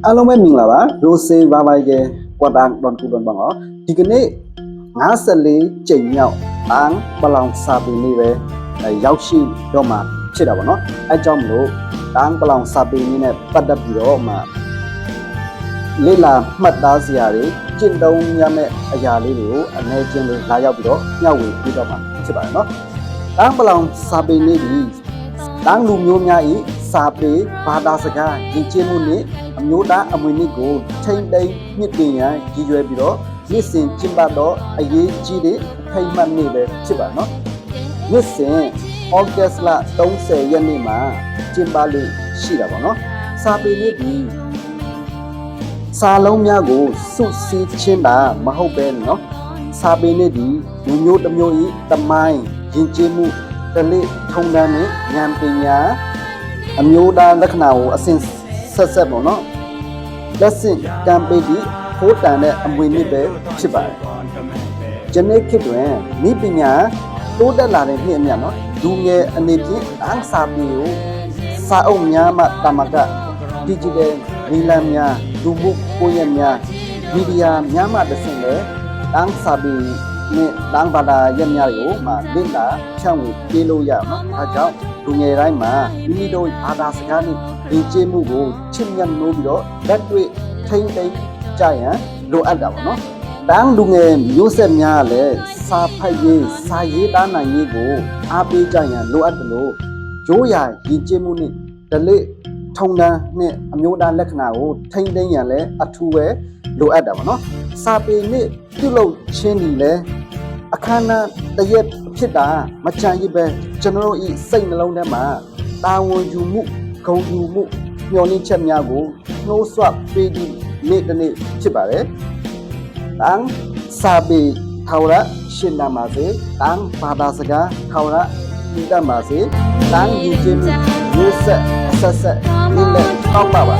အားလုံးပဲမင်္ဂလာပါရိုဆေးဘာဘိုင်ကကွာတန်ဒွန်ကူဒွန်ဘောင်းဒီကနေ့54ကြိမ်မြောက်တန်းပလောင်စာပေနေ့ပဲရောက်ရှိတော့မှဖြစ်တာပေါ့နော်အဲကြောင့်မလို့တန်းပလောင်စာပေနေ့နဲ့ပတ်သက်ပြီးတော့မှလေ့လာမှတ်သားစရာတွေကျင့်သုံးရမယ့်အရာလေးတွေကိုအနေချင်းလေးလာရောက်ပြီးတော့ညှောက်ဝေပြီးတော့မှဖြစ်ပါတယ်နော်တန်းပလောင်စာပေနေ့ဒီတန်းလူမျိုးများဤစာပေဘာသာစကားယဉ်ကျေးမှုနဲ့အမျိုးသားအမွေအနှစ်ကိုထိမ့်သိမ်းမြင့်တင်ရန်ရည်ရွယ်ပြီးတော့နေ့စဉ်ကျင်းပတော့အရေးကြီးတဲ့အထိမ်းအမှတ်နေ့ပဲဖြစ်ပါနော်နေ့စဉ်ဩဂတ်စ်လ30ရက်နေ့မှာကျင်းပလို့ရှိတာပေါ့နော်စာပေနေ့ဒီစာလုံးများကိုစုစည်းခြင်းတာမဟုတ်ပဲနော်စာပေနေ့ဒီလူမျိုးတစ်မျိုးဤတမိုင်းယဉ်ကျေးမှုတလိထုံတန်းနဲ့ဉာဏ်ပညာအမျိုးသားလက္ခဏာကိုအစဉ်ဆက်ပေါ့နော်လက်ဆင့်ကံပေးပြီးဖိုးတန်တဲ့အမွေအနှစ်ပဲဖြစ်ပါတယ်။ဂျနေခေတ်တွင်ဤပညာတိုးတက်လာတဲ့နှစ်အမြတ်နော်လူငယ်အနေဖြင့်အန်းစာပေကိုစာအုပ်များမှတမက digital နီလန်များလူမှုကိုယ်ရများမီဒီယာများမှတစ်ဆင့်လေအန်းစာပေနဲ့တန်းဘာသာရက်များကိုမှလေ့လာဖြန့်ဝေပေးလို့ရမှာ။ဒါကြောင့်လူငယ်တိုင်းမှာမိမိတို့ဘာသာစကားနဲ့ယဉ်ကျေးမှုကိုချစ်မြတ်နိုးပြီးတော့လက်တွေ့ထိမ့်သိမ်းကြရန်လိုအပ်တာပေါ့နော်။တန်းလူငယ်မျိုးဆက်များလည်းစာဖတ်ရေးစာရေးသားနိုင်ရေးကိုအားပေးကြရန်လိုအပ်တယ်လို့ရိုးရာယဉ်ကျေးမှုနဲ့ဒလိထုံတန်းနဲ့အမျိုးသားလက္ခဏာကိုထိမ့်သိမ်းရန်လည်းအထူးပဲလိုအပ်တာပေါ့နော်။စာပေနဲ့ပြုလုပ်ခြင်းဒီလည်းအခမ်းအနားတရက်ဖြစ်တာမချမ်းရပဲကျွန်တော်တို့ဤစိတ်နှလုံးထဲမှာတာဝန်ယူမှုဂုဏ်ယူမှုမျှော်လင့်ချက်များကိုနှိုးဆွပေးပြီးနေ့တစ်နေ့ဖြစ်ပါတယ်။တန်းစာပေထာဝရရှင်နာပါစေတန်းဘာသာစကားထာဝရဤတတ်ပါစေတန်းယဉ်ကျေးမှုရိုးဆက်အဆက်ဆက်နေ့လက်တောက်ပါပါ